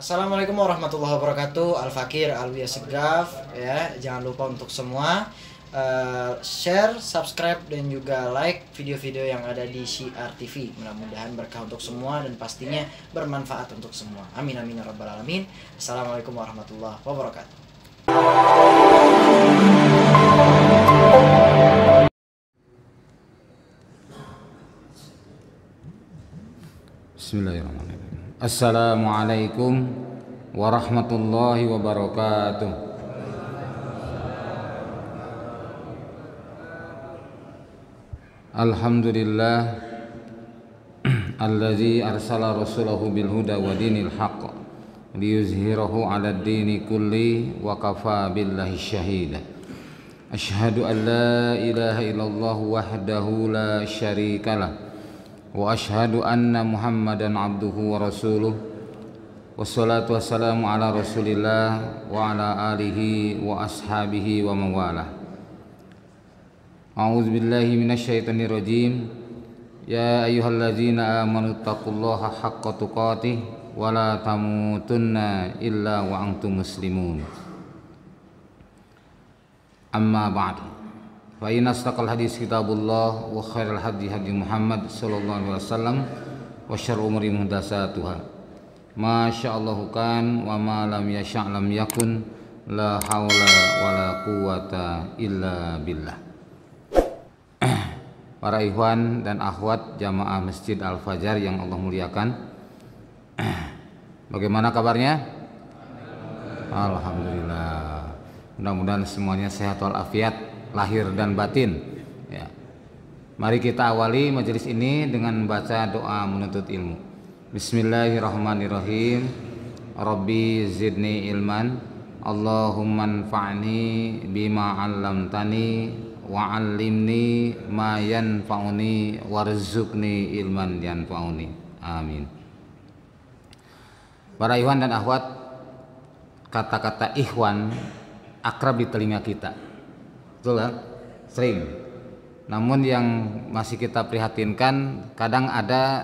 Assalamualaikum warahmatullahi wabarakatuh. Al-Fakir Alwiya Segaf ya. Jangan lupa untuk semua share, subscribe dan juga like video-video yang ada di Syiar TV. Mudah-mudahan berkah untuk semua dan pastinya bermanfaat untuk semua. Amin amin ya rabbal alamin. Assalamualaikum warahmatullahi wabarakatuh. Bismillahirrahmanirrahim. Assalamualaikum warahmatullahi wabarakatuh. Alhamdulillah allazi arsala rasulahu bil huda wa dinil haqq liyuzhirahu 'alad dini kulli wa kafa billahi syahida. Asyhadu an la ilaha illallah wahdahu la syarikalah wa asyhadu anna Muhammadan abduhu wa rasuluh. Wassalatu wassalamu ala Rasulillah wa ala alihi wa ashabihi wa mawalah. A'udzu billahi minasyaitonir rajim. Ya ayyuhalladzina amanu taqullaha haqqa tuqatih wa la tamutunna illa wa antum muslimun. Amma ba'du. Fa inna asdaqal hadis kitabullah wa khairal hadi hadi Muhammad sallallahu alaihi wasallam wa syarrul umuri muhdatsatuha. Masyaallah kan wa ma lam yasha' lam yakun la haula wala quwata illa billah. Para ikhwan dan akhwat jamaah Masjid Al-Fajar yang Allah muliakan. Bagaimana kabarnya? Alhamdulillah. Mudah-mudahan semuanya sehat walafiat lahir dan batin ya. Mari kita awali majelis ini dengan membaca doa menuntut ilmu. Bismillahirrahmanirrahim. Rabbi zidni ilman, Allahumma anfa'ni bima 'allamtani wa 'allimni ma yanfa'uni warzuqni ilman yanfa'uni. Amin. Para ikhwan dan akhwat, kata-kata ikhwan akrab di telinga kita. Betul kan? Sering. Namun yang masih kita prihatinkan, kadang ada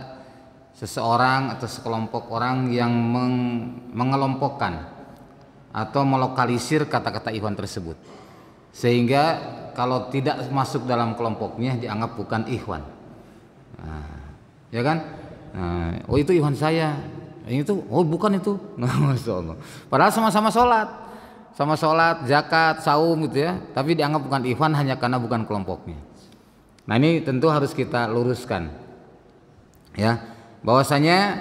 seseorang atau sekelompok orang yang mengelompokkan atau melokalisir kata-kata ikhwan tersebut, sehingga kalau tidak masuk dalam kelompoknya dianggap bukan ikhwan. Nah, ya kan? Nah, oh itu ikhwan saya, ini tuh, oh bukan itu. Masya Allah. Padahal sama-sama sholat. Sama sholat, zakat, saum gitu ya, tapi dianggap bukan ikhwan hanya karena bukan kelompoknya. Nah ini tentu harus kita luruskan ya, bahwasanya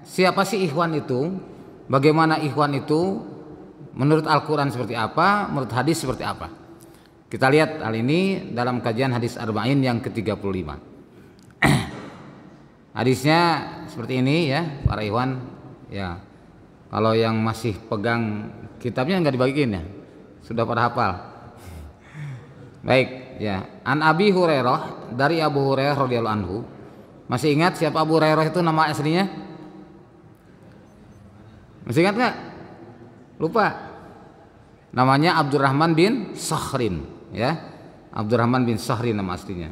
siapa sih ikhwan itu, bagaimana ikhwan itu, menurut Al-Quran seperti apa, menurut hadis seperti apa. Kita lihat hal ini dalam kajian hadis Arba'in yang ke-35. Hadisnya seperti ini ya para ikhwan ya. Kalau yang masih pegang kitabnya nggak dibagiin ya, sudah pada hafal. Baik ya. An Abi Hurairah, dari Abu Hurairah radhiyallahu anhu. Masih ingat siapa Abu Hurairah itu nama aslinya? Masih ingat nggak? Lupa. Namanya Abdurrahman bin Sakhrin ya. Abdurrahman bin Sakhrin nama aslinya.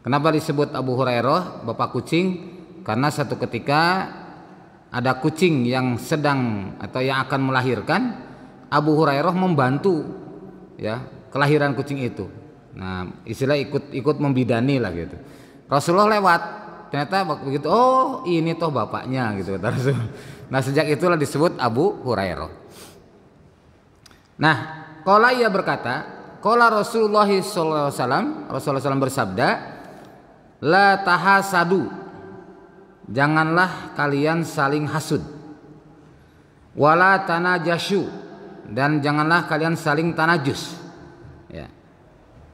Kenapa disebut Abu Hurairah, bapak kucing? Karena satu ketika ada kucing yang sedang atau yang akan melahirkan, Abu Hurairah membantu ya kelahiran kucing itu. Nah, istilah ikut membidani lah gitu. Rasulullah lewat, ternyata begitu, oh ini toh bapaknya gitu. Nah, sejak itulah disebut Abu Hurairah. Nah, qala ia berkata, qala Rasulullah sallallahu alaihi wasallam, Rasulullah SAW bersabda, la tahasadu, janganlah kalian saling hasud, wala tanajasyu, dan janganlah kalian saling tanajus ya.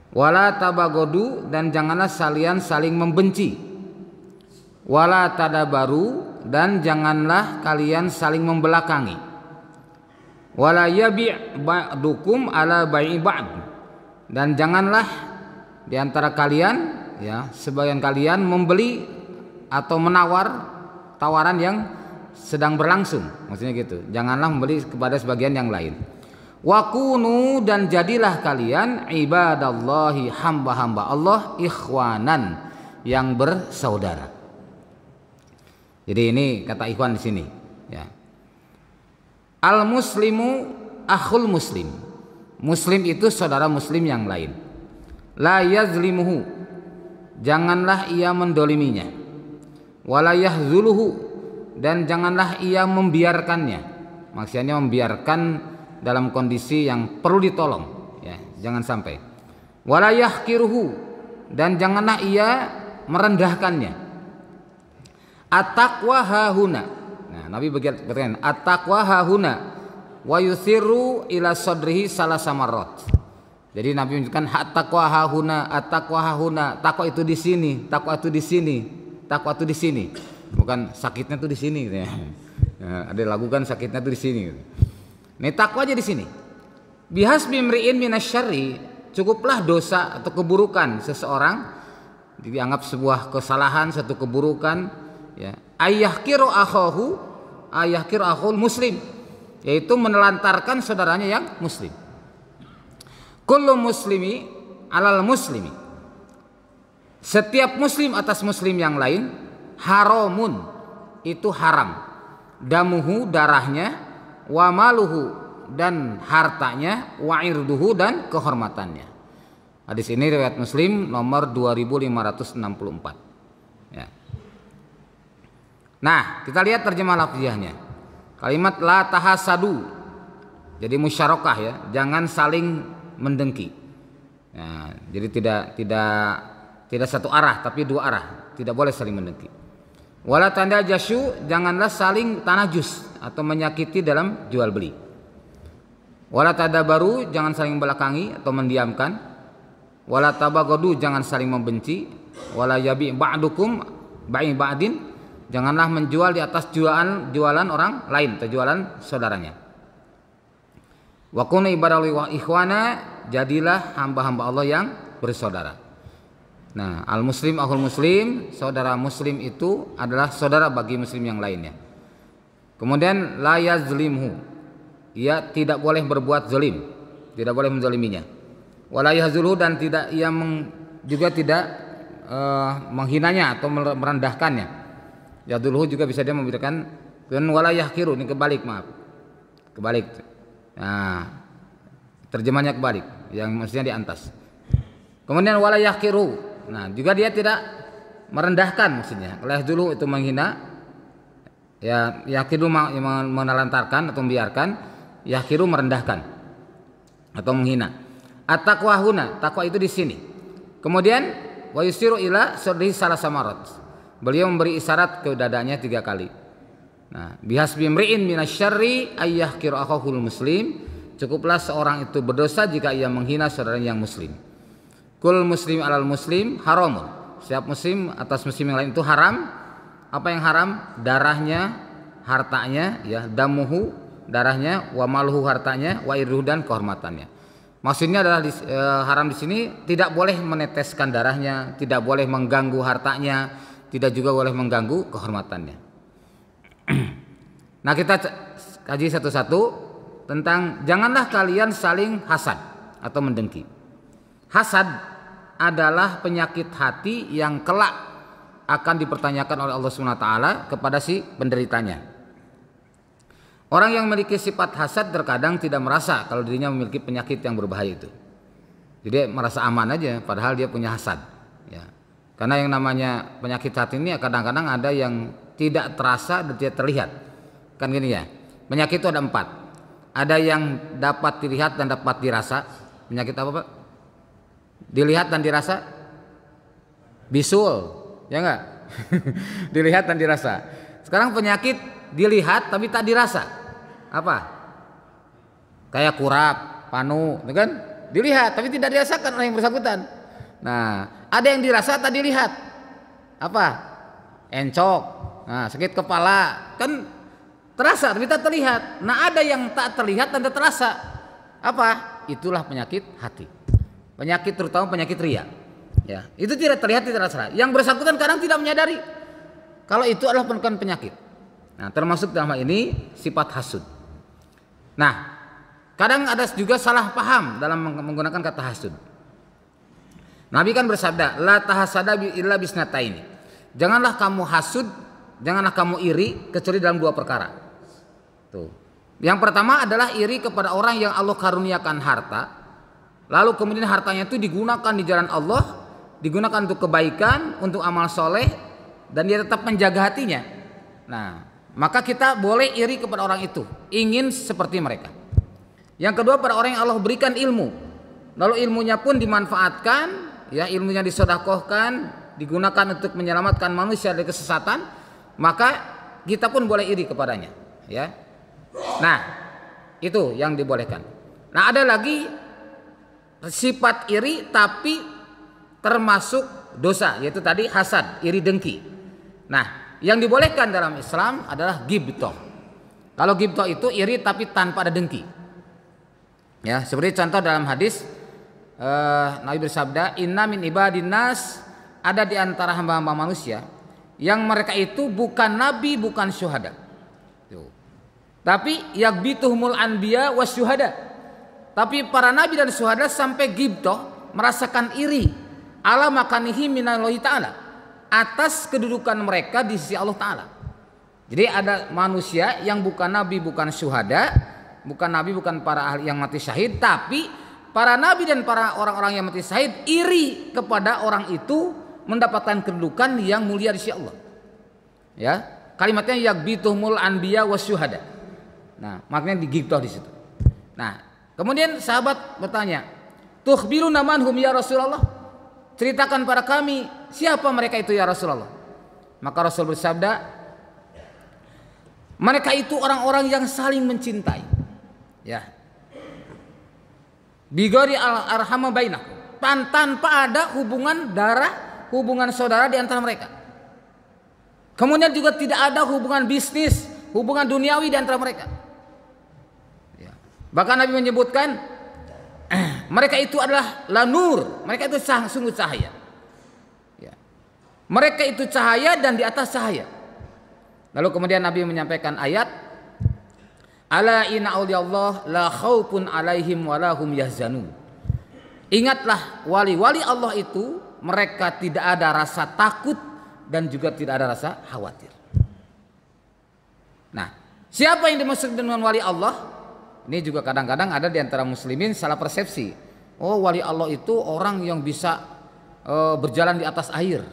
Wala tabagodu, dan janganlah kalian saling membenci. Wala tadabaru, dan janganlah kalian saling membelakangi. Wala yabi' ba'dukum ala bai'i ba'd, dan janganlah diantara kalian ya sebagian kalian membeli atau menawar tawaran yang sedang berlangsung, maksudnya gitu. Janganlah membeli kepada sebagian yang lain. Wa kunu, dan jadilah kalian ibadallahi, hamba-hamba Allah, ikhwanan, yang bersaudara. Jadi ini kata ikhwan di sini ya. Al muslimu akhul muslim. Muslim itu saudara muslim yang lain. La yazlimuhu, janganlah ia mendoliminya. Wala yahzuluhu, dan janganlah ia membiarkannya. Maksudnya membiarkan dalam kondisi yang perlu ditolong, ya, jangan sampai. Wala yahqiruhu, dan janganlah ia merendahkannya. At-taqwa hahuna. Nah, Nabi berkata, at-taqwa hahuna wa yusiru ila sadrihi salasa marrat. Jadi Nabi menunjukkan at-taqwa hahuna, at-taqwa hahuna. Takwa itu di sini, takwa itu di sini, takwa itu di sini. Bukan sakitnya tuh di sini gitu ya. Ya, ada lagu kan sakitnya tuh di sini gitu. Nih takwa aja di sini. Bihasbi mri'in minasyarri, cukuplah dosa atau keburukan seseorang dianggap sebuah kesalahan, satu keburukan, ya. Ayyahkiru akhahu, ayyahkiru akhul muslim, yaitu menelantarkan saudaranya yang muslim. Kullu muslimi alal muslimi, setiap muslim atas muslim yang lain, haramun, itu haram. Damuhu, darahnya, wa maluhu, dan hartanya, wa irduhu, dan kehormatannya. Hadis ini riwayat Muslim nomor 2564. Ya. Nah, kita lihat terjemah lafziahnya. Kalimat la tahasadu, jadi musyarakah, ya, jangan saling mendengki. Ya, jadi tidak satu arah tapi dua arah, tidak boleh saling mendengki. Wala tanda jasyu, janganlah saling tanajus atau menyakiti dalam jual beli. Wala tadabaru, jangan saling belakangi atau mendiamkan. Wala tabagodu, jangan saling membenci. Wala yabi ba'dukum ba'i ba'din, janganlah menjual di atas jualan orang lain atau jualan saudaranya. Wa kunu ibadallahi wa ikhwana, jadilah hamba-hamba Allah yang bersaudara. Nah, al muslim akhul muslim, saudara muslim itu adalah saudara bagi muslim yang lainnya. Kemudian la yazlimhu, ia tidak boleh berbuat zalim, tidak boleh menzaliminya. Wala yahzuluhu, dan tidak ia juga tidak menghinanya atau merendahkannya. Yaduluhu juga bisa dia memberikan. Dan wala yahkiru, ini kebalik, maaf. Kebalik. Nah, terjemahnya kebalik, yang maksudnya di atas. Kemudian wala yahkiru, nah juga dia tidak merendahkan, maksudnya. Wala yahzuluhu itu menghina. Ya, yahkiru menelantarkan atau membiarkan, yahkiru merendahkan atau menghina. At-taqwa huna, takwa itu di sini. Kemudian wa yusiru ila sadrihi salasa marat, beliau memberi isyarat ke dadanya 3 kali. Nah, bihasbi mri'in minasyarri ayyahkiru akhahul muslim, cukuplah seorang itu berdosa jika ia menghina saudaranya yang muslim. Kul muslim alal muslim haramun, setiap muslim atas muslim yang lain itu haram. Apa yang haram? Darahnya, hartanya, ya, damuhu, darahnya, wa maluhu, hartanya, wa irruhu, dan kehormatannya. Maksudnya adalah haram di sini tidak boleh meneteskan darahnya, tidak boleh mengganggu hartanya, tidak juga boleh mengganggu kehormatannya. Nah, kita kaji satu-satu tentang janganlah kalian saling hasad atau mendengki. Hasad adalah penyakit hati yang kelak akan dipertanyakan oleh Allah SWT kepada si penderitanya. Orang yang memiliki sifat hasad terkadang tidak merasa kalau dirinya memiliki penyakit yang berbahaya itu. Jadi merasa aman aja padahal dia punya hasad, ya. Karena yang namanya penyakit hati ini kadang-kadang ada yang tidak terasa dan tidak terlihat. Kan gini ya. Penyakit itu ada 4. Ada yang dapat dilihat dan dapat dirasa. Penyakit apa, Pak? Dilihat dan dirasa? Bisul, ya enggak? Dilihat dan dirasa. Sekarang penyakit dilihat tapi tak dirasa. Apa? Kayak kurap, panu, kan? Dilihat tapi tidak dirasakan oleh yang bersangkutan. Nah, ada yang dirasa tak dilihat. Apa? Encok, nah, sakit kepala, kan terasa tapi tak terlihat. Nah, ada yang tak terlihat dan tak terasa. Apa? Itulah penyakit hati. Penyakit terutama penyakit ria. Ya, itu tidak terlihat, tidak terasa. Yang bersangkutan kadang tidak menyadari kalau itu adalah bukan penyakit. Nah, termasuk dalam hal ini sifat hasud. Nah, kadang ada juga salah paham dalam menggunakan kata hasud. Nabi kan bersabda, la tahasada illa bisnataini. Janganlah kamu hasud, janganlah kamu iri kecuali dalam 2 perkara. Tuh. Yang pertama adalah iri kepada orang yang Allah karuniakan harta, lalu kemudian hartanya itu digunakan di jalan Allah, digunakan untuk kebaikan, untuk amal soleh, dan dia tetap menjaga hatinya. Nah, maka kita boleh iri kepada orang itu, ingin seperti mereka. Yang kedua, pada orang yang Allah berikan ilmu, lalu ilmunya pun dimanfaatkan, ya, ilmunya disedekahkan, digunakan untuk menyelamatkan manusia dari kesesatan, maka kita pun boleh iri kepadanya, ya. Nah, itu yang dibolehkan. Nah, ada lagi sifat iri tapi termasuk dosa, yaitu tadi hasad, iri dengki. Nah, yang dibolehkan dalam Islam adalah ghibthah. Kalau ghibthah itu iri tapi tanpa ada dengki. Ya, seperti contoh dalam hadis Nabi bersabda, "Inna min ibadin nas", ada di antara hamba-hamba manusia yang mereka itu bukan nabi, bukan syuhada. Tuh. Tapi yaghbituhumul anbiya wasyuhada. Tapi para nabi dan syuhada sampai ghibthah, merasakan iri ala makanihi minallahi ta'ala, atas kedudukan mereka di sisi Allah Ta'ala. Jadi ada manusia yang bukan nabi, bukan syuhada, bukan nabi, bukan para ahli yang mati syahid, tapi para nabi dan para orang-orang yang mati syahid iri kepada orang itu mendapatkan kedudukan yang mulia di sisi Allah. Ya, kalimatnya yaghbituhumul anbiya wasyuhada. Nah, maknanya dighibthah di situ. Nah, kemudian sahabat bertanya, "Tukhbiruna manhum ya Rasulullah?" Ceritakan pada kami siapa mereka itu ya Rasulullah. Maka Rasul bersabda, mereka itu orang-orang yang saling mencintai. Ya. Bigori al-arhama bainakum. Tanpa ada hubungan darah, hubungan saudara di antara mereka. Kemudian juga tidak ada hubungan bisnis, hubungan duniawi di antara mereka. Ya. Bahkan Nabi menyebutkan mereka itu adalah lanur, mereka itu sungguh cahaya. Ya. Mereka itu cahaya dan di atas cahaya. Lalu kemudian Nabi menyampaikan ayat, "Ala inna awliyallah la khaufun alaihim wa lahum yahzanun." Ingatlah, wali-wali Allah itu mereka tidak ada rasa takut dan juga tidak ada rasa khawatir. Nah, siapa yang dimaksud dengan wali Allah? Ini juga kadang-kadang ada di antara muslimin salah persepsi. Oh, wali Allah itu orang yang bisa berjalan di atas air.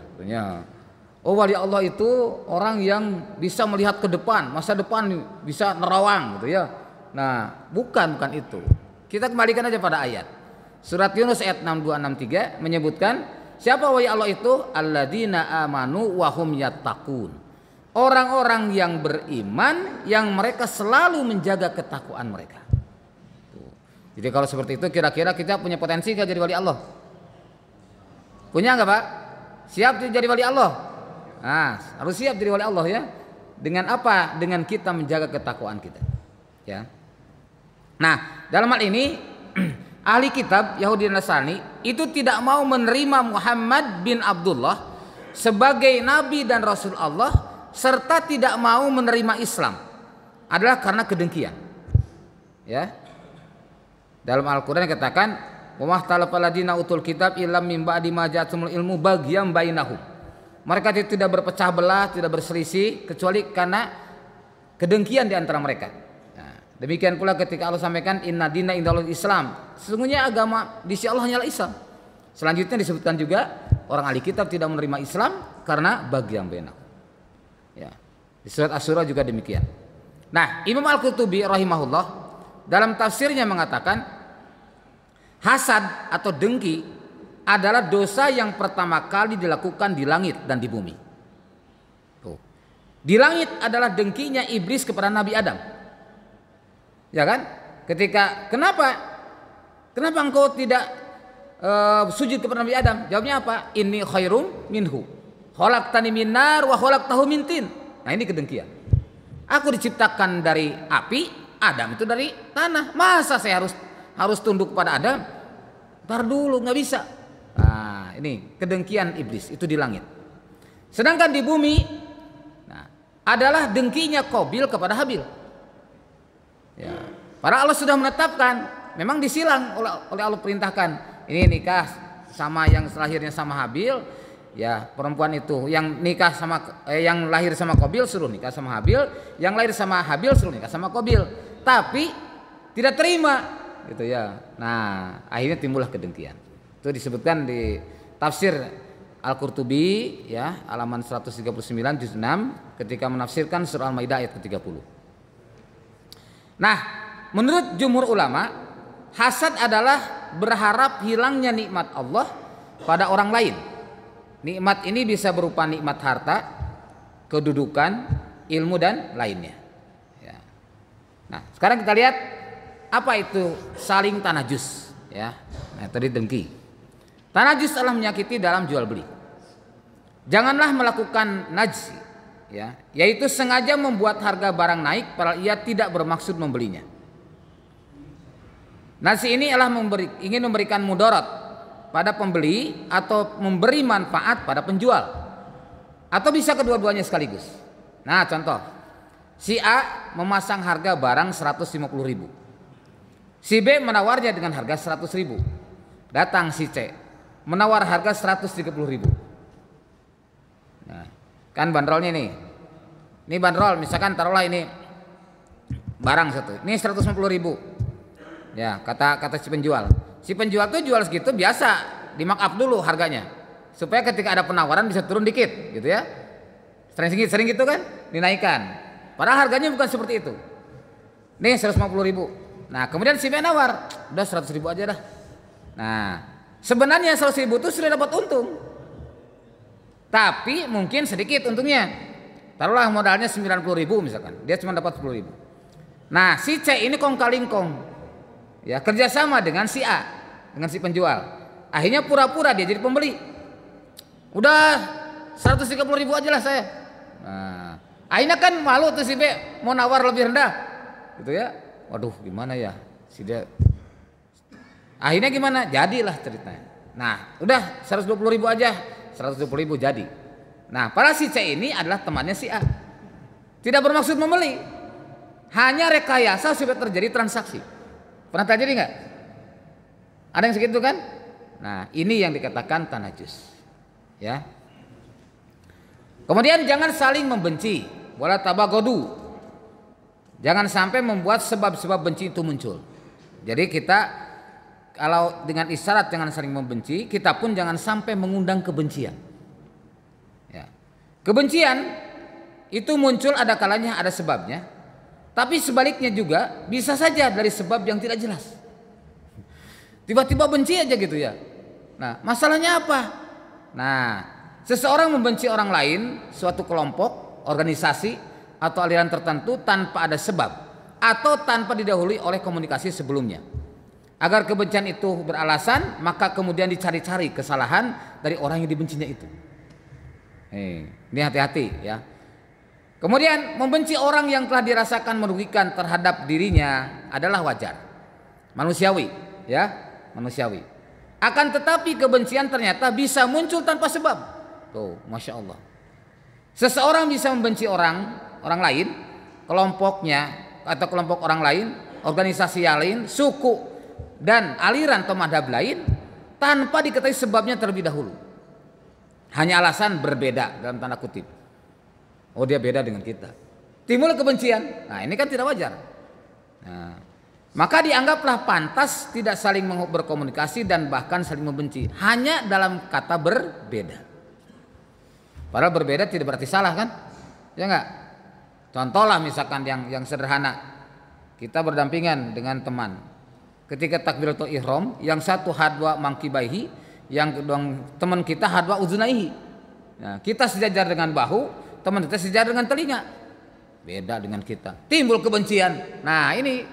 Oh, wali Allah itu orang yang bisa melihat ke depan, masa depan bisa nerawang, gitu ya. Nah, bukan itu. Kita kembalikan aja pada ayat. Surat Yunus ayat 62-63 menyebutkan siapa wali Allah itu? Alladzina amanu wa hum yattaqun. Orang-orang yang beriman yang mereka selalu menjaga ketakwaan mereka. Tuh. Jadi kalau seperti itu kira-kira kita punya potensi nggak jadi wali Allah? Punya nggak Pak? Siap jadi wali Allah? Nah, harus siap jadi wali Allah ya. Dengan apa? Dengan kita menjaga ketakwaan kita. Ya. Nah, dalam hal ini ahli kitab Yahudi dan Nasrani itu tidak mau menerima Muhammad bin Abdullah sebagai nabi dan rasul Allah, serta tidak mau menerima Islam adalah karena kedengkian. Ya. Dalam Al-Qur'an dikatakan, "Wa mahtalafal ladina utul kitab illam mim ba'di ma ja'atumul ilmu baghyan bainahum." Mereka tidak berpecah belah, tidak berselisih kecuali karena kedengkian di antara mereka. Nah, demikian pula ketika Allah sampaikan inna dina indallahil Islam. Sesungguhnya agama di sisi Allah hanyalah Islam. Selanjutnya disebutkan juga orang ahli kitab tidak menerima Islam karena baghyan bainahum. Ya. Di surat Asy-Syura juga demikian. Nah, Imam Al-Qurtubi rahimahullah dalam tafsirnya mengatakan hasad atau dengki adalah dosa yang pertama kali dilakukan di langit dan di bumi. Tuh. Di langit adalah dengkinya iblis kepada Nabi Adam. Ya kan? Kenapa engkau tidak sujud kepada Nabi Adam? Jawabnya apa? Inni khairum minhu. Khalaqtani min nar wa khalaqtahu min tin. Nah, ini kedengkian. Aku diciptakan dari api, Adam itu dari tanah. Masa saya harus tunduk kepada Adam? Ntar dulu, nggak bisa. Nah, ini kedengkian iblis itu di langit. Sedangkan di bumi, nah, adalah dengkinya Qabil kepada Habil. Ya, para Allah sudah menetapkan, memang disilang oleh Allah perintahkan. Ini nikah sama yang lahirnya sama Habil. Ya, perempuan itu yang nikah sama yang lahir sama Qabil suruh nikah sama Habil, yang lahir sama Habil suruh nikah sama Qabil. tapi tidak terima gitu ya. Nah, akhirnya timbullah kedengkian. Itu disebutkan di tafsir Al-Qurtubi ya, halaman 139 juz 6 ketika menafsirkan surah Al-Maidah ayat ke-30. Nah, menurut jumhur ulama, hasad adalah berharap hilangnya nikmat Allah pada orang lain. Nikmat ini bisa berupa nikmat harta, kedudukan, ilmu dan lainnya. Ya. Nah, sekarang kita lihat apa itu saling tanajus. Ya, nah, tadi dengki. Tanajus adalah menyakiti dalam jual beli. Janganlah melakukan najsi, ya, yaitu sengaja membuat harga barang naik padahal ia tidak bermaksud membelinya. Najsi ini adalah ingin memberikan mudarat pada pembeli atau memberi manfaat pada penjual, atau bisa kedua-duanya sekaligus. Nah, contoh, si A memasang harga barang 150.000, si B menawarnya dengan harga 100.000. Datang si C menawar harga 130.000. Nah, kan bandrolnya nih. Ini bandrol, misalkan taruhlah ini barang satu. Ini 150.000. Ya, kata si penjual. Si penjual tuh jual segitu biasa, di mark up dulu harganya. Supaya ketika ada penawaran bisa turun dikit, gitu ya. Sering gitu kan, dinaikkan. Padahal harganya bukan seperti itu. Nih 150.000. Nah, kemudian si B nawar, udah 100.000 aja dah. Nah, sebenarnya 100.000 itu sudah dapat untung. Tapi mungkin sedikit untungnya. Taruhlah modalnya 90.000 misalkan, dia cuma dapat 10.000. Nah, si C ini kong kaling kong, ya, kerjasama dengan si A, dengan si penjual. Akhirnya pura-pura dia jadi pembeli. Udah 130.000 aja lah saya. Nah, akhirnya kan malu tuh si B mau nawar lebih rendah, gitu ya. Waduh, gimana ya si dia. Akhirnya gimana? Jadilah ceritanya. Nah, udah 120.000 aja. 120.000 jadi. Nah, para si C ini adalah temannya si A. Tidak bermaksud membeli. Hanya rekayasa supaya terjadi transaksi. Pernah terjadi nggak? Ada yang segitu kan? Nah, ini yang dikatakan tanajus. Ya. Kemudian jangan saling membenci. Wala tabagodu. Jangan sampai membuat sebab-sebab benci itu muncul. Jadi kita kalau dengan isyarat jangan saling membenci, kita pun jangan sampai mengundang kebencian. Ya. Kebencian itu muncul ada kalanya ada sebabnya, tapi sebaliknya juga bisa saja dari sebab yang tidak jelas. Tiba-tiba benci aja gitu ya. Nah, masalahnya apa? Nah, seseorang membenci orang lain, suatu kelompok, organisasi atau aliran tertentu tanpa ada sebab atau tanpa didahului oleh komunikasi sebelumnya. Agar kebencian itu beralasan, maka kemudian dicari-cari kesalahan dari orang yang dibencinya itu. Ini hati-hati ya. Kemudian membenci orang yang telah dirasakan merugikan terhadap dirinya adalah wajar, manusiawi, ya, manusiawi. Akan tetapi kebencian ternyata bisa muncul tanpa sebab. Tuh, masya Allah. Seseorang bisa membenci orang lain, kelompoknya atau kelompok orang lain, organisasi yang lain, suku dan aliran atau madhab lain tanpa diketahui sebabnya terlebih dahulu. Hanya alasan berbeda dalam tanda kutip. Oh, dia beda dengan kita. Timbul kebencian. Nah, ini kan tidak wajar. Nah, maka dianggaplah pantas tidak saling berkomunikasi dan bahkan saling membenci. Hanya dalam kata berbeda. Padahal berbeda tidak berarti salah kan? Ya enggak? Contohlah misalkan yang sederhana. Kita berdampingan dengan teman. Ketika takbiratul ihram, yang satu hadwa mangkibaihi, yang teman kita hadwa uzunaihi. Nah, kita sejajar dengan bahu, teman kita sejajar dengan telinga. Beda dengan kita. Timbul kebencian. Nah, ini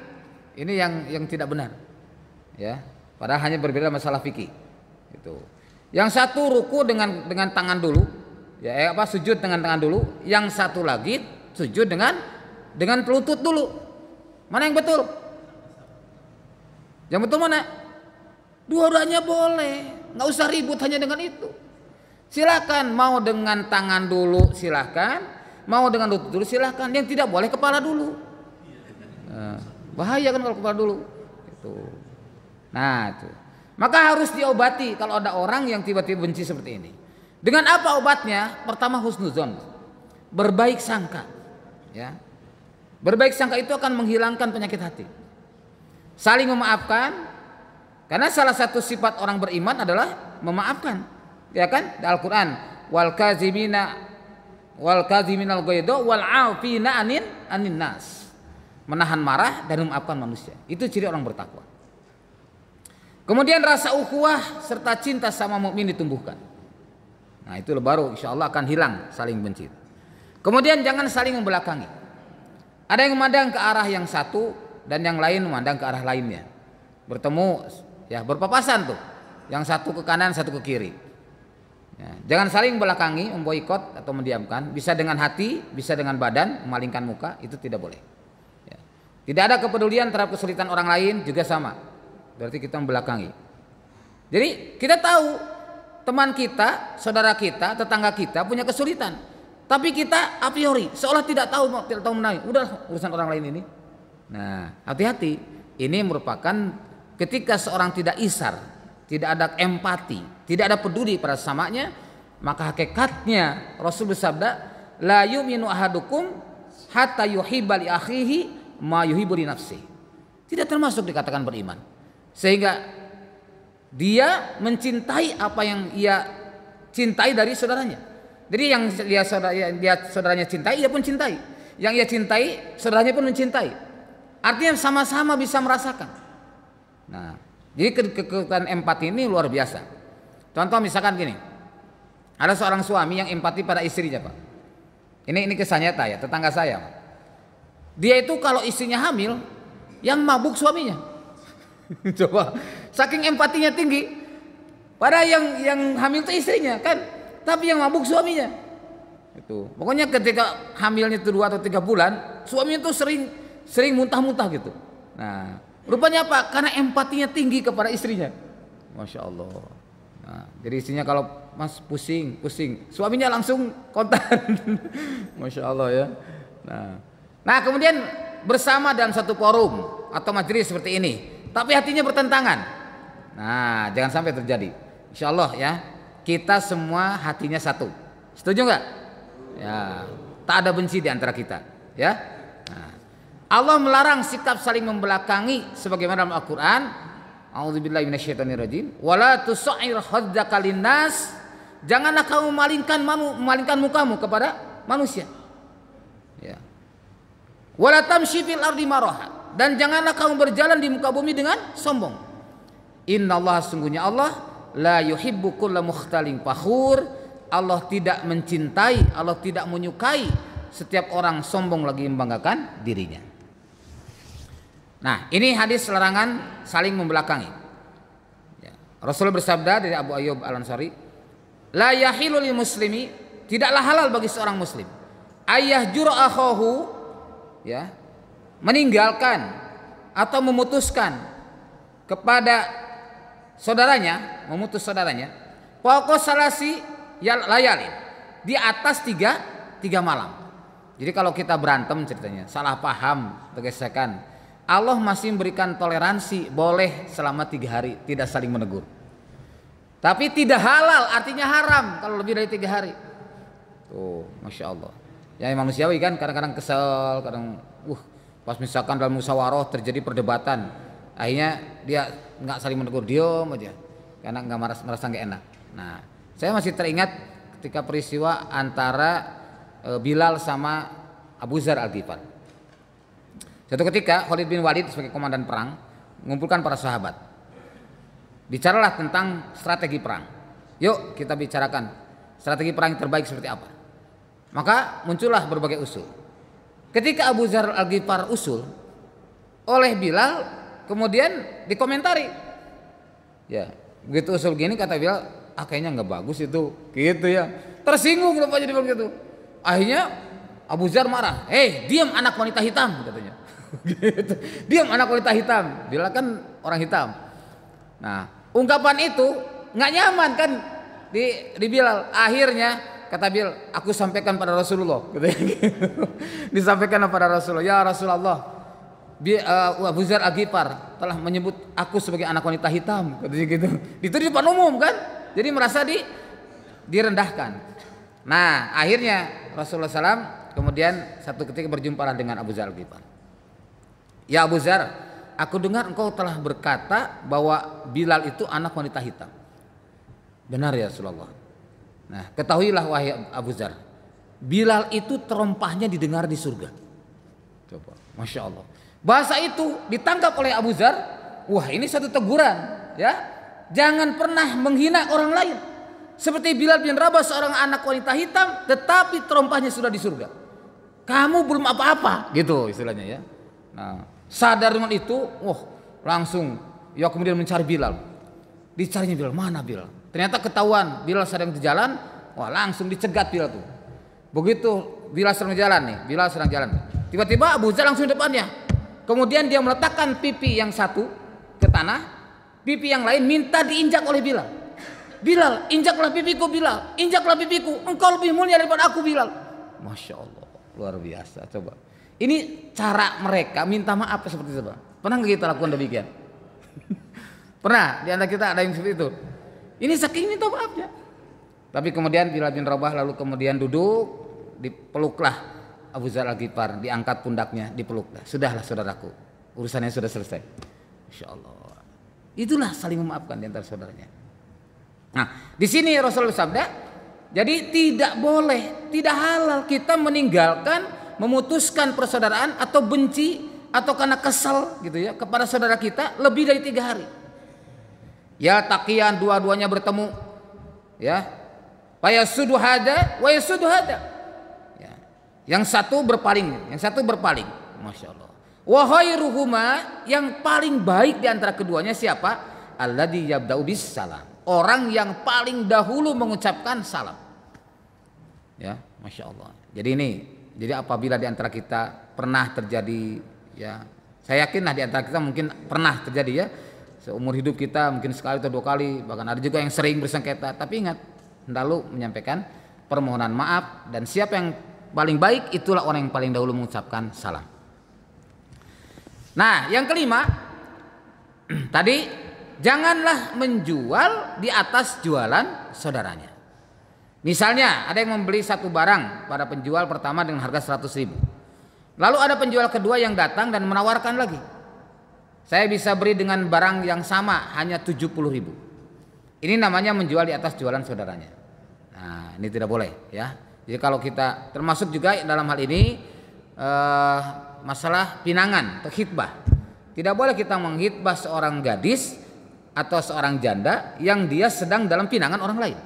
yang tidak benar. Ya, padahal hanya berbeda masalah fikih. Itu. Yang satu ruku dengan tangan dulu, ya sujud dengan tangan dulu, yang satu lagi sujud dengan lutut dulu. Mana yang betul? Yang betul mana? Dua-duanya boleh, nggak usah ribut hanya dengan itu. Silakan mau dengan tangan dulu, silakan. Mau dengan lutut dulu, silakan. Yang tidak boleh kepala dulu. Nah, bahaya kan kalau kepala dulu. Itu. Nah itu. Maka harus diobati kalau ada orang yang tiba-tiba benci seperti ini. Dengan apa obatnya? Pertama husnuzon, berbaik sangka. Ya. Berbaik sangka itu akan menghilangkan penyakit hati. Saling memaafkan, karena salah satu sifat orang beriman adalah memaafkan. Ya kan? Di Al-Qur'an, wal kaziminal ghaidha wal 'afina 'anin nas. Menahan marah dan memaafkan manusia. Itu ciri orang bertakwa. Kemudian rasa ukhuwah serta cinta sama mukmin ditumbuhkan. Nah, itu baru insyaallah akan hilang saling benci. Kemudian jangan saling membelakangi. Ada yang memandang ke arah yang satu dan yang lain memandang ke arah lainnya. Bertemu ya berpapasan tuh. Yang satu ke kanan, satu ke kiri. Ya, jangan saling membelakangi, memboikot atau mendiamkan. Bisa dengan hati, bisa dengan badan, memalingkan muka, itu tidak boleh. Ya. Tidak ada kepedulian terhadap kesulitan orang lain juga sama. Berarti kita membelakangi. Jadi kita tahu teman kita, saudara kita, tetangga kita punya kesulitan. Tapi kita a priori seolah tidak tahu mengenai. Udah urusan orang lain ini. Nah, hati-hati. Ini merupakan ketika seorang tidak isar, tidak ada empati, tidak ada peduli pada sesamanya, maka hakikatnya Rasul bersabda, la yu'minu ahadukum hatta yuhibba li akhihi ma yuhibbu li nafsihi. Tidak termasuk dikatakan beriman. Sehingga dia mencintai apa yang ia cintai dari saudaranya. Jadi yang dia saudaranya cintai, ia pun cintai. Yang ia cintai, saudaranya pun mencintai. Artinya sama-sama bisa merasakan. Nah, jadi kekuatan empati ini luar biasa. Contoh misalkan gini, ada seorang suami yang empati pada istrinya, Pak. Ini kisah nyata ya, tetangga saya, Pak. Dia itu kalau istrinya hamil, yang mabuk suaminya. Coba, saking empatinya tinggi. Padahal yang hamil itu istrinya kan, tapi yang mabuk suaminya. Itu. Pokoknya ketika hamilnya itu 2 atau 3 bulan, suaminya itu sering muntah-muntah gitu. Nah, rupanya apa? Karena empatinya tinggi kepada istrinya. Masya Allah. Nah, jadi istrinya kalau mas pusing, suaminya langsung kontan. Masya Allah ya. Nah, kemudian bersama dalam satu forum atau majelis seperti ini, tapi hatinya bertentangan. Nah, jangan sampai terjadi. Insya Allah ya, kita semua hatinya satu. Setuju nggak? Ya, tak ada benci di antara kita. Ya. Nah, Allah melarang sikap saling membelakangi sebagaimana dalam Al-Quran. A'udzubillahi minasyaitonirrajim. Wala tusa'ir khaddaka linnas. Janganlah kamu memalingkan mukamu kepada manusia. Ya. Wala tamshi fil ardi maraha. Dan janganlah kamu berjalan di muka bumi dengan sombong. Innallaha, sungguhnya Allah, la yuhibbu kulla mukhtalin fakhur. Allah tidak mencintai, Allah tidak menyukai setiap orang sombong lagi membanggakan dirinya. Nah, ini hadis larangan saling membelakangi. Ya. Rasul bersabda dari Abu Ayyub Al-Ansari, la yahilu lil muslimi, tidaklah halal bagi seorang muslim ayah jura akhahu, ya, meninggalkan atau memutuskan kepada saudaranya, memutus saudaranya, pokok salasi layalin, di atas tiga malam. Jadi kalau kita berantem ceritanya, salah paham, tergesekan, Allah masih memberikan toleransi, boleh selama 3 hari tidak saling menegur. Tapi tidak halal, artinya haram kalau lebih dari 3 hari. Tuh, Masya Allah. Ya manusiawi kan, kadang-kadang kesel, kadang pas misalkan dalam musyawarah terjadi perdebatan, akhirnya dia nggak saling menegur, diam aja, karena nggak merasa nggak enak. Nah, saya masih teringat ketika peristiwa antara Bilal sama Abu Dzar Al-Ghifari. Suatu ketika Khalid bin Walid sebagai komandan perang mengumpulkan para sahabat. Bicaralah tentang strategi perang. Yuk kita bicarakan strategi perang yang terbaik seperti apa. Maka muncullah berbagai usul. Ketika Abu Dzar Al-Ghifari usul oleh Bilal, kemudian dikomentari. Ya, begitu usul gini kata Bilal, kayaknya nggak bagus itu, gitu ya. Tersinggung rupanya dia begitu. Akhirnya Abu Dzar marah. Diam anak wanita hitam, katanya. Gitu. Diam anak wanita hitam. Bilal kan orang hitam. Nah, ungkapan itu nggak nyaman kan di Bilal. Akhirnya kata Bilal, aku sampaikan pada Rasulullah. Disampaikan pada Rasulullah. Ya Rasulullah, Abu Dzar Al-Ghifari telah menyebut aku sebagai anak wanita hitam, katanya gitu. Itu di depan umum kan. Jadi merasa direndahkan. Nah, akhirnya Rasulullah SAW kemudian satu ketika berjumpalah dengan Abu Dzar Al-Ghifari. Ya Abu Dzar, aku dengar engkau telah berkata bahwa Bilal itu anak wanita hitam. Benar ya Rasulullah. Nah, ketahuilah wahai Abu Dzar, Bilal itu terompahnya didengar di surga. Coba, Masya Allah. Bahasa itu ditangkap oleh Abu Dzar. Wah, ini satu teguran, ya. Jangan pernah menghina orang lain. Seperti Bilal bin Rabah, seorang anak wanita hitam, tetapi terompahnya sudah di surga. Kamu belum apa-apa, gitu istilahnya ya. Nah, sadar dengan itu, langsung ya kemudian mencari Bilal. Dicarinya Bilal, mana Bilal? Ternyata ketahuan Bilal sedang di jalan, langsung dicegat Bilal tuh. Begitu Bilal sedang jalan nih, Bilal sedang jalan. Tiba-tiba Abu Dzar langsung di depannya. Kemudian dia meletakkan pipi yang satu ke tanah, pipi yang lain minta diinjak oleh Bilal. Bilal, injaklah pipiku Bilal, injaklah pipiku, engkau lebih mulia daripada aku Bilal. Masya Allah, luar biasa. Coba, ini cara mereka minta maaf seperti itu. Pernah nggak kita lakukan demikian? Pernah, di antara kita ada yang seperti itu. Ini saking minta maafnya. Tapi kemudian Bilal bin Rabah lalu kemudian duduk, dipeluklah Abu Dzar Al-Ghifari, diangkat pundaknya, dipeluklah. Sudahlah saudaraku, urusannya sudah selesai. Masya Allah. Itulah saling memaafkan di antara saudaranya. Nah, di sini Rasulullah sabda, jadi tidak boleh, tidak halal kita meninggalkan, memutuskan persaudaraan atau benci atau karena kesal gitu ya kepada saudara kita lebih dari 3 hari. Ya taqiyan, dua-duanya bertemu, ya. Fayasudu hada, wa yasudu hada. Ya. Yang satu berpaling, Masya Allah. Wa khairuhuma, yang paling baik di antara keduanya siapa? Alladzi yabda'u bis salam. Orang yang paling dahulu mengucapkan salam. Ya, Masya Allah. Jadi apabila di antara kita pernah terjadi, ya, saya yakinlah di antara kita mungkin pernah terjadi ya, seumur hidup kita mungkin sekali atau 2 kali, bahkan ada juga yang sering bersengketa. Tapi ingat, hendaklah menyampaikan permohonan maaf, dan siapa yang paling baik itulah orang yang paling dahulu mengucapkan salam. Nah, yang kelima tadi, janganlah menjual di atas jualan saudaranya. Misalnya ada yang membeli satu barang pada penjual pertama dengan harga 100.000. Lalu ada penjual kedua yang datang dan menawarkan lagi. Saya bisa beri dengan barang yang sama hanya 70.000. Ini namanya menjual di atas jualan saudaranya. Nah, ini tidak boleh ya. Jadi kalau kita termasuk juga dalam hal ini masalah pinangan atau khitbah. Tidak boleh kita menghitbah seorang gadis atau seorang janda yang dia sedang dalam pinangan orang lain,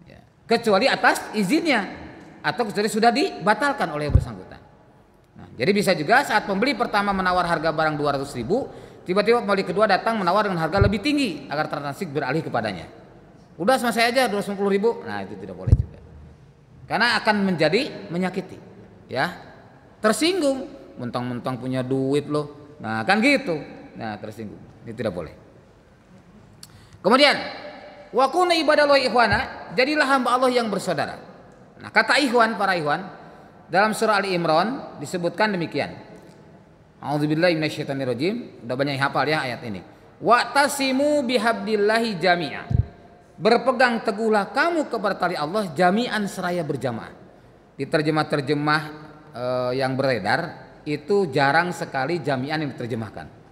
ya, kecuali atas izinnya atau kecuali sudah dibatalkan oleh yang bersangkutan. Nah, jadi bisa juga saat pembeli pertama menawar harga barang 200.000, tiba-tiba pembeli kedua datang menawar dengan harga lebih tinggi agar transaksi beralih kepadanya. Udah sama saya aja 250.000. Nah, itu tidak boleh juga, karena akan menjadi menyakiti, ya, tersinggung, mentang-mentang punya duit loh. Nah, kan gitu. Nah, tersinggung. Ini tidak boleh. Kemudian, wa kunu ibadallahi ikhwana, jadilah hamba Allah yang bersaudara. Nah, kata ikhwan, para ikhwan, dalam surah Ali Imran disebutkan demikian. A'udzubillahi minasyaitonirrajim. Udah banyak yang hafal ya ayat ini. Wa tasimu bihablillahi jami'a. Berpegang teguhlah kamu kepada tali Allah jami'an seraya berjamaah. Di terjemah-terjemah yang beredar itu jarang sekali jami'an yang diterjemahkan.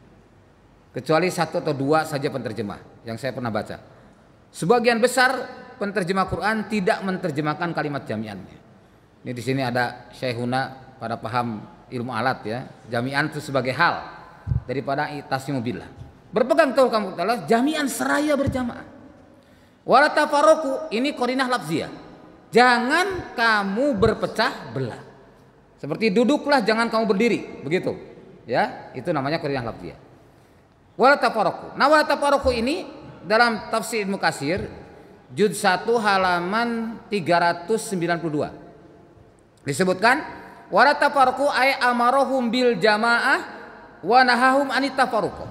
Kecuali 1 atau 2 saja penterjemah yang saya pernah baca. Sebagian besar penterjemah Quran tidak menerjemahkan kalimat jami'annya. Ini di sini ada Syekhuna pada paham ilmu alat ya. Jami'an itu sebagai hal daripada tasimu billah. Berpegang teguh kamu kepada jami'an seraya berjamaah. Wala tafarraqu, ini qarinah lafziyah. Jangan kamu berpecah belah. Seperti duduklah jangan kamu berdiri, begitu. Ya, itu namanya qarinah lafziyah. Wala tafarraqu. Nah, wala tafarraqu ini dalam tafsir Ibnu Katsir juz 1 halaman 392. Disebutkan wala tafarraqu ay amarahum bil jamaah wa nahahum anit tafarruq.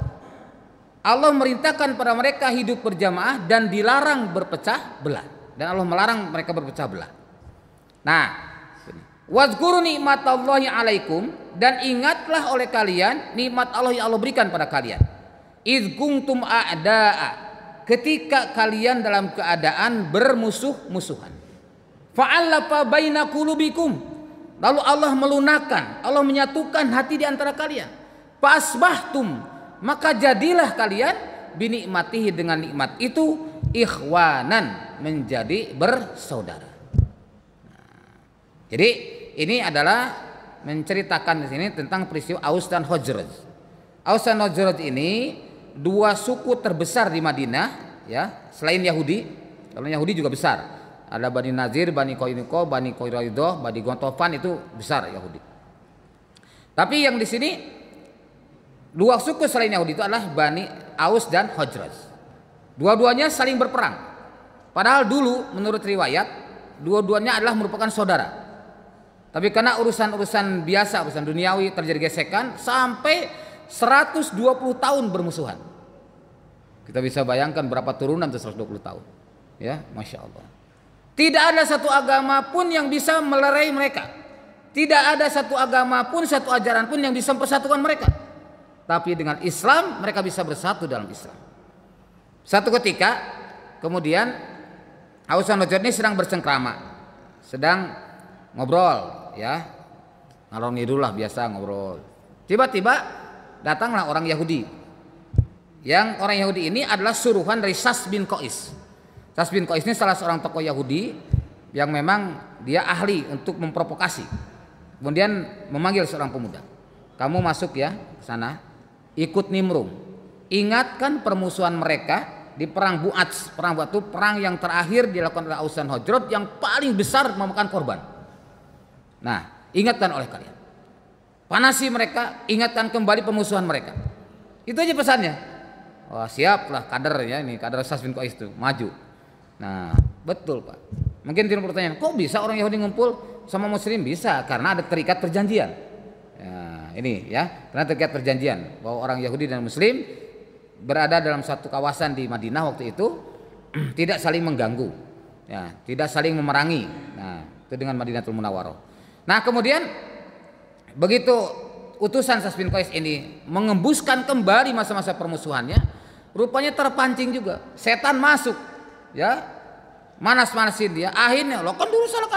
Allah merintahkan pada mereka hidup berjamaah dan dilarang berpecah belah. Dan Allah melarang mereka berpecah belah. Nah, wazkuru nikmatallahi alaikum, dan ingatlah oleh kalian nikmat Allah yang Allah berikan pada kalian. Idz kuntum a'da'a, ketika kalian dalam keadaan bermusuh-musuhan. Fa'alafa baina qulubikum, Lalu Allah melunakkan, Allah menyatukan hati di antara kalian. Fasbahtum, maka jadilah kalian binikmatihi, dengan nikmat itu ikhwanan, menjadi bersaudara. Jadi ini adalah menceritakan di sini tentang peristiwa Aus dan Khazraj. Aus dan Khazraj ini dua suku terbesar di Madinah, ya, selain Yahudi. Kalau Yahudi juga besar. Ada Bani Nazir, Bani Qainuqa, Bani Quraidah, Bani Ghatafan, itu besar Yahudi. Tapi yang di sini dua suku selain Yahudi itu adalah Bani Aus dan Khazraj. Dua-duanya saling berperang. Padahal dulu menurut riwayat dua-duanya adalah merupakan saudara. Tapi karena urusan-urusan biasa, urusan duniawi, terjadi gesekan sampai 120 tahun bermusuhan. Kita bisa bayangkan berapa turunan itu 120 tahun. Ya, Masya Allah. Tidak ada satu agama pun yang bisa melerai mereka. Tidak ada satu agama pun, satu ajaran pun yang bisa mempersatukan mereka. Tapi dengan Islam mereka bisa bersatu dalam Islam. Satu ketika kemudian Aus dan Khazraj ini sedang bercengkrama, sedang ngobrol, ya, ngalor ngidul lah, biasa ngobrol. Tiba-tiba datanglah orang Yahudi. Yang orang Yahudi ini adalah suruhan dari Sas bin Qais. Sas bin Qais ini salah seorang tokoh Yahudi yang memang dia ahli untuk memprovokasi. Kemudian memanggil seorang pemuda, kamu masuk ya ke sana, ikut nimrung, ingatkan permusuhan mereka di perang Bu'ats. Perang Bu'ats itu perang yang terakhir dilakukan oleh Aus dan Khazraj yang paling besar memakan korban. Nah, ingatkan oleh kalian, panasi mereka, ingatkan kembali permusuhan mereka. Itu aja pesannya. Wah, siaplah kadernya, ini kader Sas bin Qais itu maju. Nah, betul Pak. Mungkin timbul pertanyaan, kok bisa orang Yahudi ngumpul sama Muslim? Bisa, karena ada terikat perjanjian. Ya, ini ya, karena terikat perjanjian bahwa orang Yahudi dan Muslim berada dalam satu kawasan di Madinah waktu itu tidak saling mengganggu, ya, tidak saling memerangi. Nah, itu dengan Madinatul Munawwarah. Nah, kemudian begitu utusan Sas bin Qais ini mengembuskan kembali masa-masa permusuhannya, rupanya terpancing juga. Setan masuk, ya, manas-manasin dia. Akhirnya, lo kan dulu salah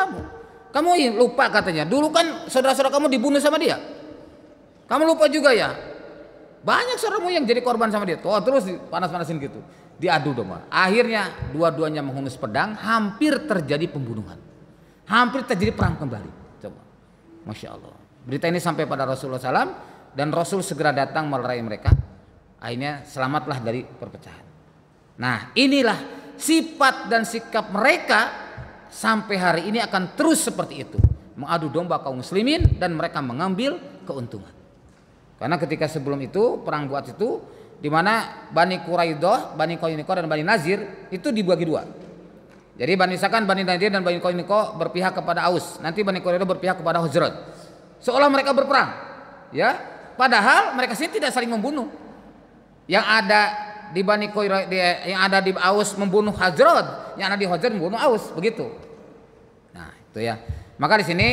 kamu lupa katanya, dulu kan saudara-saudara kamu dibunuh sama dia, kamu lupa juga ya, banyak saudaramu yang jadi korban sama dia. Oh, terus panas-panasin gitu, diadu domba. Akhirnya dua-duanya menghunus pedang, hampir terjadi pembunuhan, hampir terjadi perang kembali. Coba, Masya Allah. Berita ini sampai pada Rasulullah SAW, dan Rasul segera datang melerai mereka. Akhirnya selamatlah dari perpecahan. Nah, inilah sifat dan sikap mereka sampai hari ini akan terus seperti itu, mengadu domba kaum muslimin dan mereka mengambil keuntungan. Karena ketika sebelum itu perang Bu'ats itu, di mana Bani Quraidah, Bani Qainuqa dan Bani Nazir itu dibagi dua. Jadi Bani Nazir dan Bani Qainuqa berpihak kepada Aus, nanti Bani Quraidah berpihak kepada Khazraj. Seolah mereka berperang, ya. Padahal mereka sendiri tidak saling membunuh. Yang ada di Bani Quraidah, yang ada di Aus membunuh Khazraj, yang ada di Khazraj membunuh Aus, begitu. Nah, itu ya. Maka di sini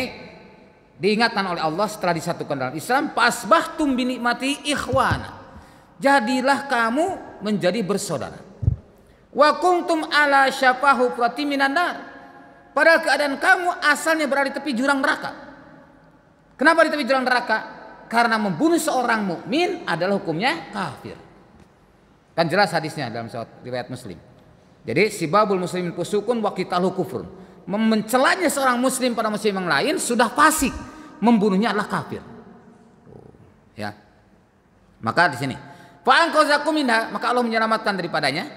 diingatkan oleh Allah setelah disatukan dalam Islam, fasbahtum binikmati ikhwana. Jadilah kamu menjadi bersaudara. Wa kuntum ala syafahu hufratin minan nar. Padahal keadaan kamu asalnya berada di tepi jurang neraka. Kenapa di tepi jurang neraka? Karena membunuh seorang mukmin adalah hukumnya kafir. Kan jelas hadisnya dalam riwayat Muslim. Jadi sibabul muslimin fusukun wa qitaluhu kufrun. Mencelanya seorang muslim pada muslim yang lain sudah fasik, membunuhnya adalah kafir. Ya. Maka di sini, fa anqazakum minha, maka Allah menyelamatkan daripadanya.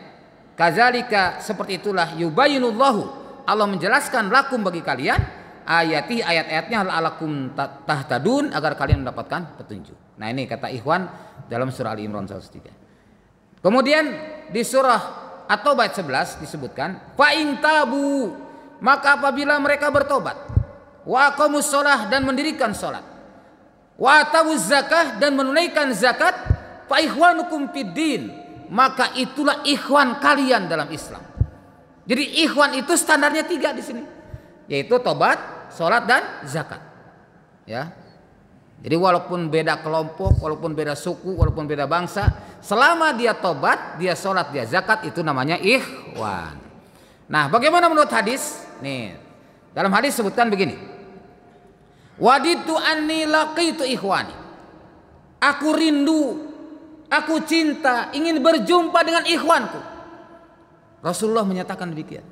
Kadzalika, seperti itulah yubayyinullahu, Allah menjelaskan lakum bagi kalian ayati, ayat-ayatnya la'alakum tahtadun, agar kalian mendapatkan petunjuk. Nah, ini kata ikhwan dalam surah Ali Imran 103. Kemudian di surah At-Taubah 11 disebutkan fa in tabu, maka apabila mereka bertobat, wa aqamus shalah, dan mendirikan salat, wa atawuz zakah, dan menunaikan zakat, fa ikhwanukum fiddin, maka itulah ikhwan kalian dalam Islam. Jadi ikhwan itu standarnya 3 di sini, yaitu tobat, salat, dan zakat. Ya. Jadi walaupun beda kelompok, walaupun beda suku, walaupun beda bangsa, selama dia tobat, dia salat, dia zakat, itu namanya ikhwan. Nah, bagaimana menurut hadis? Nih, dalam hadis sebutkan begini. Waditu anni laqitu ikhwani. Aku rindu, aku cinta, ingin berjumpa dengan ikhwanku. Rasulullah menyatakan demikian.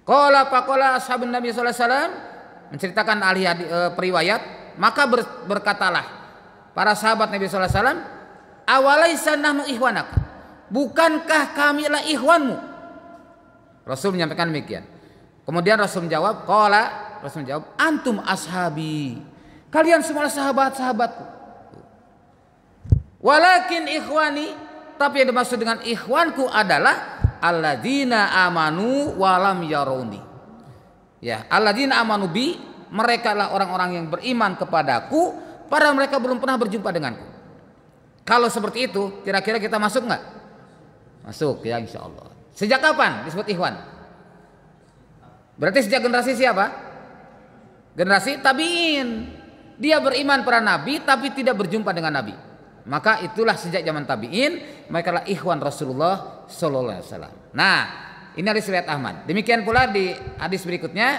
Qala faqala ashabun Nabi sallallahu alaihi wasallam, menceritakan ahli periwayat, maka berkatalah para sahabat Nabi sallallahu alaihi wasallam, awalaisa nahnu ikhwanaka, bukankah kami adalah ikhwanmu? Rasul menyampaikan demikian. Kemudian Rasul menjawab, Rasul menjawab, antum ashabi, kalian semua sahabat-sahabatku. Walakin ikhwani, tapi yang dimaksud dengan ikhwanku adalah alladzina amanu walam yaruni. Ya, alladzina amanu bi, mereka adalah orang-orang yang beriman kepadaku, padahal mereka belum pernah berjumpa denganku. Kalau seperti itu, kira-kira kita masuk nggak? Masuk ya, insya Allah. Sejak kapan disebut ikhwan? Berarti sejak generasi siapa? Generasi tabi'in. Dia beriman para nabi tapi tidak berjumpa dengan nabi. Maka itulah sejak zaman tabi'in mereka adalah ikhwan Rasulullah sallallahu alaihi wasallam. Nah, ini hadis riwayat Ahmad. Demikian pula di hadis berikutnya,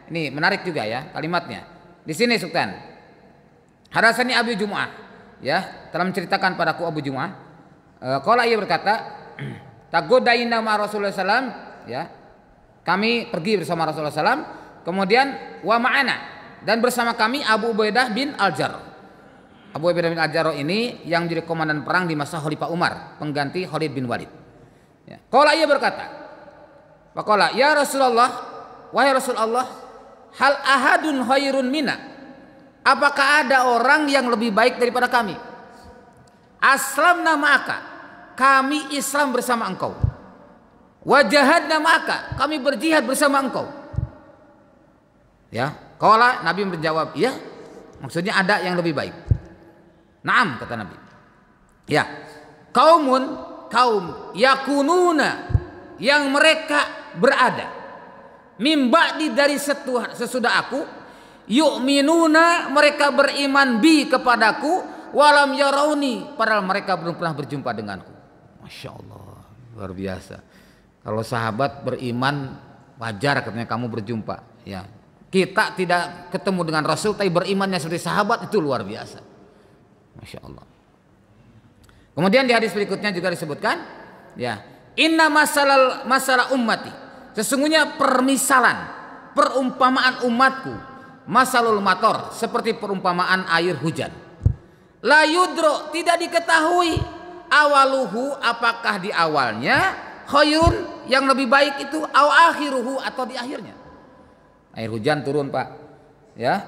ini menarik juga ya kalimatnya. Di sini Sultan. Hadasani Abu Jum'ah, ya, telah menceritakan padaku Abu Jum'ah. Qala ia berkata, tagodaina ma Rasulullah sallam, ya. Kami pergi bersama Rasulullah sallam, kemudian wa ma'ana, dan bersama kami Abu Ubaidah bin Al-Jarrah. Abu Ubaidah bin Al-Jarrah ini yang menjadi komandan perang di masa Khalifah Umar, pengganti Khalid bin Walid. Ya. Qala ia berkata, faqala ya Rasulullah, wahai Rasulullah, hal ahadun khairun minna, apakah ada orang yang lebih baik daripada kami? Aslamna ma'aka, kami Islam bersama engkau. Wajahadna ma'aka, kami berjihad bersama engkau. Ya, qala, Nabi menjawab, iya, maksudnya ada yang lebih baik. Naam, kata Nabi. Ya, kaum yakununa, yang mereka berada mimba dari sesudah aku, yu'minuna, mereka beriman bi kepadaku, walam yarauni, padahal mereka belum pernah berjumpa denganku. Masya Allah, luar biasa. Kalau sahabat beriman, wajar katanya kamu berjumpa. Ya, kita tidak ketemu dengan Rasul tapi berimannya seperti sahabat, itu luar biasa. Masya Allah. Kemudian di hadis berikutnya juga disebutkan, ya, inna masalah ummati, sesungguhnya perumpamaan umatku, masalul mator, seperti perumpamaan air hujan. La yudro, tidak diketahui, awaluhu, apakah di awalnya, khairun, yang lebih baik itu, aw akhiruhu, atau di akhirnya. Air hujan turun, Pak, ya,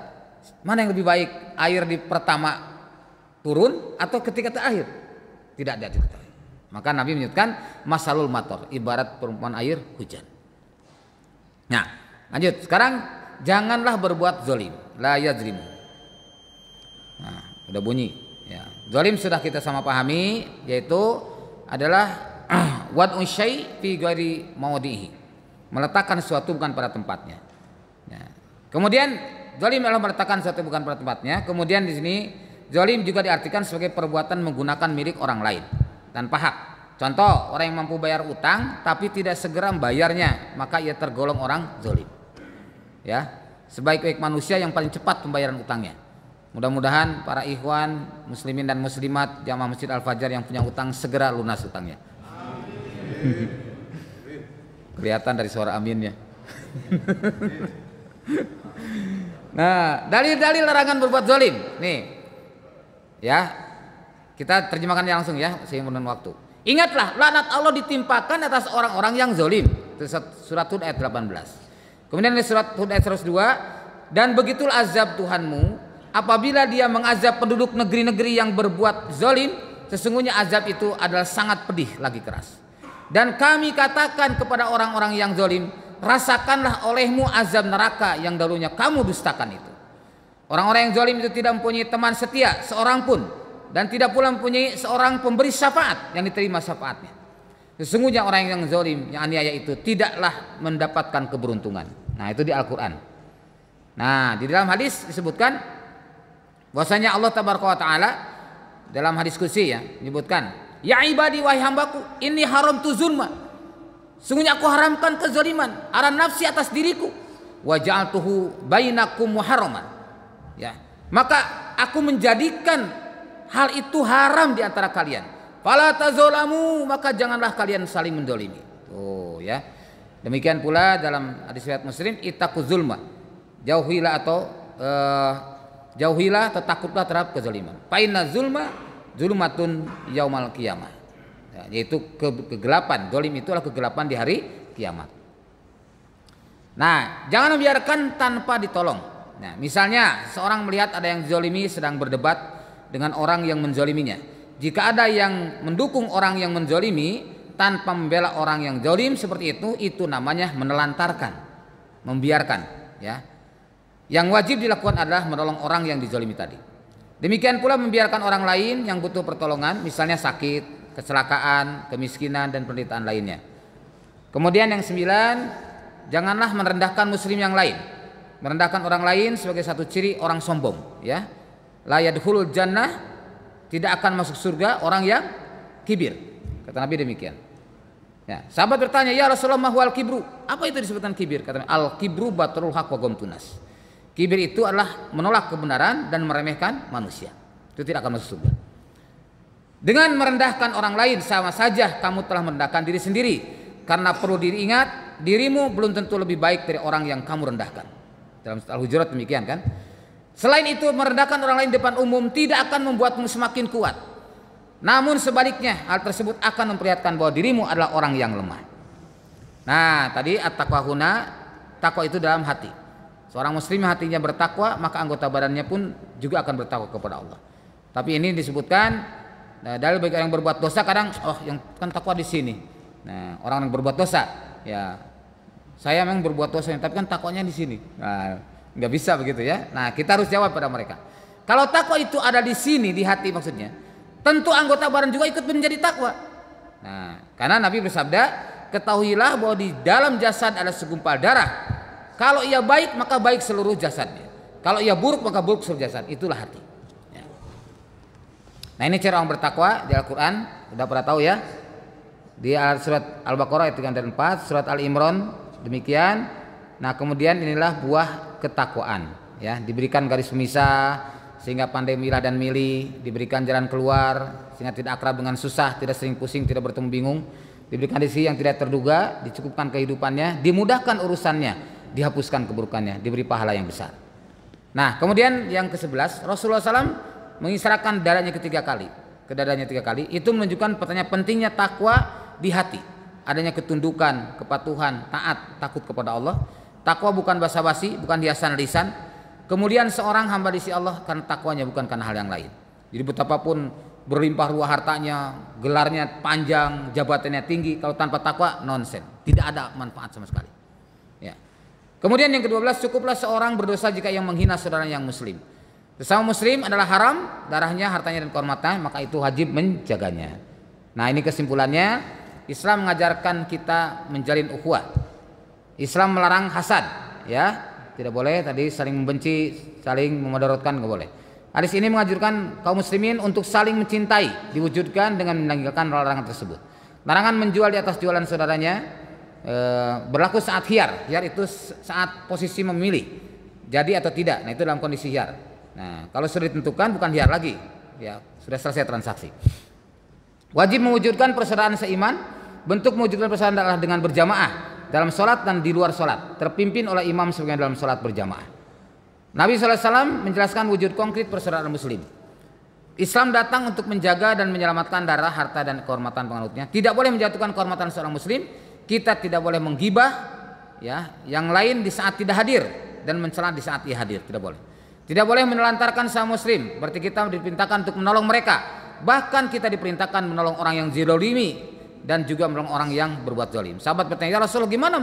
mana yang lebih baik, air di pertama turun atau ketika terakhir? Tidak ada diketahui. Maka Nabi menyebutkan masalul mator, ibarat perumpamaan air hujan. Nah, lanjut. Sekarang janganlah berbuat zalim, la yadzlimu. Nah, udah bunyi. Ya, zalim sudah kita sama pahami, yaitu adalah wad'u syai' fi ghairi mawdihi, meletakkan sesuatu bukan pada tempatnya. Ya. Kemudian zalim adalah meletakkan sesuatu bukan pada tempatnya. Kemudian di sini zalim juga diartikan sebagai perbuatan menggunakan milik orang lain tanpa hak. Contoh, orang yang mampu bayar utang tapi tidak segera membayarnya, maka ia tergolong orang zalim. Ya, sebaik-baik manusia yang paling cepat pembayaran utangnya. Mudah-mudahan para ikhwan muslimin dan muslimat jamaah Masjid Al-Fajar yang punya utang segera lunas utangnya. Kelihatan dari suara aminnya. Nah, dalil-dalil larangan berbuat zalim. Nih. Ya, kita terjemahkan langsung ya, sehingga menurun waktu. Ingatlah, laknat Allah ditimpakan atas orang-orang yang zalim. Surat Hud ayat 18. Kemudian di surat Hud ayat 102, dan begitulah azab Tuhanmu apabila dia mengazab penduduk negeri-negeri yang berbuat zalim, sesungguhnya azab itu adalah sangat pedih lagi keras. Dan kami katakan kepada orang-orang yang zalim, rasakanlah olehmu azab neraka yang dahulunya kamu dustakan itu. Orang-orang yang zalim itu tidak mempunyai teman setia seorang pun, dan tidak pula mempunyai seorang pemberi syafaat yang diterima syafaatnya. Sesungguhnya orang yang zalim, yang aniaya itu tidaklah mendapatkan keberuntungan. Nah, itu di Al-Quran. Nah, di dalam hadis disebutkan bahwasanya Allah Tabaraka wa Ta'ala dalam hadis qudsi ya menyebutkan, ya ibadi wahai hambaku, ini haram tu zulma, sungguhnya aku haramkan kezaliman ala nafsi atas diriku, wa ja'altuhu bainakum muharraman, Ya, maka aku menjadikan hal itu haram di antara kalian. Fala tazolamu, maka janganlah kalian saling mendolimi. Oh ya. Demikian pula dalam hadis riwayat Muslim, ittaquz zulma. Jauhilah atau takutlah terhadap kezaliman. Fa inna zulma zulmatun yaumal qiyamah. Ya, yaitu kegelapan. Zalim itu adalah kegelapan di hari kiamat. Nah, jangan membiarkan tanpa ditolong. Nah, misalnya seorang melihat ada yang zalimi sedang berdebat dengan orang yang menzaliminya. Jika ada yang mendukung orang yang menzalimi tanpa membela orang yang zalim seperti itu namanya menelantarkan, membiarkan, ya. Yang wajib dilakukan adalah menolong orang yang dizalimi tadi. Demikian pula membiarkan orang lain yang butuh pertolongan, misalnya sakit, kecelakaan, kemiskinan dan penderitaan lainnya. Kemudian yang 9, janganlah merendahkan muslim yang lain. Merendahkan orang lain sebagai satu ciri orang sombong, ya. La yadkhulul jannah, tidak akan masuk surga orang yang kibir. Kata Nabi demikian. Ya, sahabat bertanya, "Ya Rasulullah, ma huwal kibru?" Apa itu disebutkan kibir? Kata Nabi, "Al kibru batrul haq wa ghamtunas." Kibir itu adalah menolak kebenaran dan meremehkan manusia. Itu tidak akan masuk surga. Dengan merendahkan orang lain sama saja kamu telah merendahkan diri sendiri. Karena perlu diingat, dirimu belum tentu lebih baik dari orang yang kamu rendahkan. Dalam Al-Hujurat demikian kan? Selain itu, merendahkan orang lain depan umum tidak akan membuatmu semakin kuat. Namun sebaliknya, hal tersebut akan memperlihatkan bahwa dirimu adalah orang yang lemah. Nah, tadi at-taqwa huna, takwa itu dalam hati. Seorang muslim hatinya bertakwa, maka anggota badannya pun juga akan bertakwa kepada Allah. Tapi ini disebutkan dalil bagi orang yang berbuat dosa, kadang yang kan takwa di sini. Nah, orang yang berbuat dosa, ya saya memang berbuat dosa, tapi kan takwanya di sini. Nah, nggak bisa begitu ya. Nah, kita harus jawab pada mereka. Kalau takwa itu ada di sini, di hati maksudnya, tentu anggota badan juga ikut menjadi takwa. Nah, karena Nabi bersabda, ketahuilah bahwa di dalam jasad ada segumpal darah. Kalau ia baik, maka baik seluruh jasadnya. Kalau ia buruk, maka buruk seluruh jasad. Itulah hati. Ya. Nah, ini cara orang bertakwa di Al-Quran. Sudah pernah tahu ya. Di surat Al-Baqarah ayat 34, surat Al-Imran demikian. Nah, kemudian inilah buah ketakwaan, ya, diberikan garis pemisah sehingga pandai milah dan milih, diberikan jalan keluar sehingga tidak akrab dengan susah, tidak sering pusing, tidak bertemu bingung, diberikan rezeki yang tidak terduga, dicukupkan kehidupannya, dimudahkan urusannya, dihapuskan keburukannya, diberi pahala yang besar. Nah, kemudian yang ke-11, Rasulullah SAW mengisyaratkan dadanya ketiga kali, ke dadanya 3 kali. Itu menunjukkan pertanyaan pentingnya takwa di hati, adanya ketundukan, kepatuhan, taat, takut kepada Allah. Takwa bukan basa-basi, bukan hiasan lisan. Kemudian seorang hamba di sisi Allah karena takwanya, bukan karena hal yang lain. Jadi betapapun berlimpah ruah hartanya, gelarnya panjang, jabatannya tinggi, kalau tanpa takwa nonsen, tidak ada manfaat sama sekali. Ya. Kemudian yang ke-12, cukuplah seorang berdosa jika yang menghina saudara yang muslim. Sesama muslim adalah haram darahnya, hartanya dan kehormatannya, maka itu wajib menjaganya. Nah, ini kesimpulannya, Islam mengajarkan kita menjalin ukhuwah. Islam melarang hasad, ya, tidak boleh tadi saling membenci, saling memudaratkan, nggak boleh. Hadis ini menganjurkan kaum muslimin untuk saling mencintai, diwujudkan dengan meninggalkan larangan tersebut. Larangan menjual di atas jualan saudaranya berlaku saat khiyar. Khiyar itu saat posisi memilih, jadi atau tidak. Nah, itu dalam kondisi khiyar. Nah, kalau sudah ditentukan bukan khiyar lagi, ya sudah selesai transaksi. Wajib mewujudkan persaudaraan seiman. Bentuk mewujudkan persaudaraan adalah dengan berjamaah dalam sholat dan di luar sholat, terpimpin oleh imam sebagaimana dalam sholat berjamaah. Nabi SAW menjelaskan wujud konkret persaudaraan muslim. Islam datang untuk menjaga dan menyelamatkan darah, harta dan kehormatan penganutnya. Tidak boleh menjatuhkan kehormatan seorang muslim. Kita tidak boleh menggibah, ya, yang lain di saat tidak hadir dan mencela di saat ia hadir, tidak boleh. Tidak boleh menelantarkan sama muslim. Berarti kita diperintahkan untuk menolong mereka. Bahkan kita diperintahkan menolong orang yang zalimi dan juga menolong orang yang berbuat zalim. Sahabat bertanya, "Ya Rasul, gimana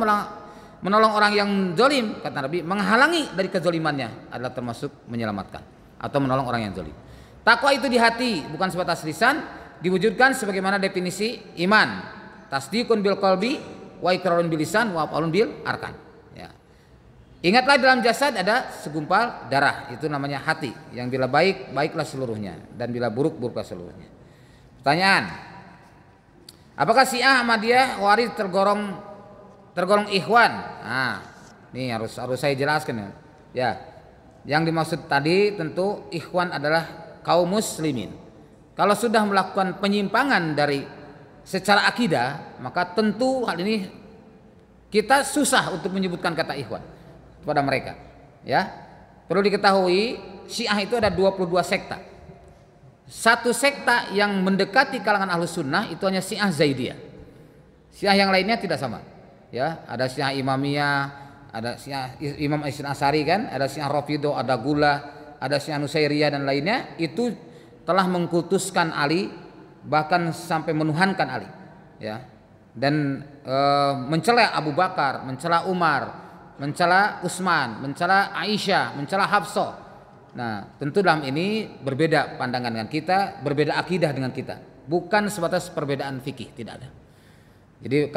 menolong orang yang zalim?" Kata Nabi, menghalangi dari kezalimannya adalah termasuk menyelamatkan atau menolong orang yang zalim. Takwa itu di hati, bukan sebatas lisan, diwujudkan sebagaimana definisi iman. Tasdiqun bil qalbi wa iqrarun bil lisan wa qaulun bil arkan. Ya. Ingatlah dalam jasad ada segumpal darah, itu namanya hati, yang bila baik, baiklah seluruhnya, dan bila buruk, buruklah seluruhnya. Pertanyaan, apakah Syiah Ahmadiyah Khawarij tergolong ikhwan? Nah, ini harus saya jelaskan ya. Yang dimaksud tadi tentu ikhwan adalah kaum muslimin. Kalau sudah melakukan penyimpangan dari secara akidah, maka tentu hal ini kita susah untuk menyebutkan kata ikhwan kepada mereka. Ya, perlu diketahui Syiah itu ada 22 sekta. Satu sekta yang mendekati kalangan Ahlus Sunnah itu hanya Syiah Zaidiyah. Syiah yang lainnya tidak sama. Ya, ada Syiah Imamiyah, ada Syiah Imam Ismail Asy'ari kan, ada Syiah Rafidho, ada Gula, ada Syiah Nusairiyah dan lainnya, itu telah mengkultuskan Ali, bahkan sampai menuhankan Ali, ya, dan mencela Abu Bakar, mencela Umar, mencela Utsman, mencela Aisyah, mencela Hafsah. Nah, tentu dalam ini berbeda pandangan dengan kita, berbeda akidah dengan kita, bukan sebatas perbedaan fikih, tidak ada. Jadi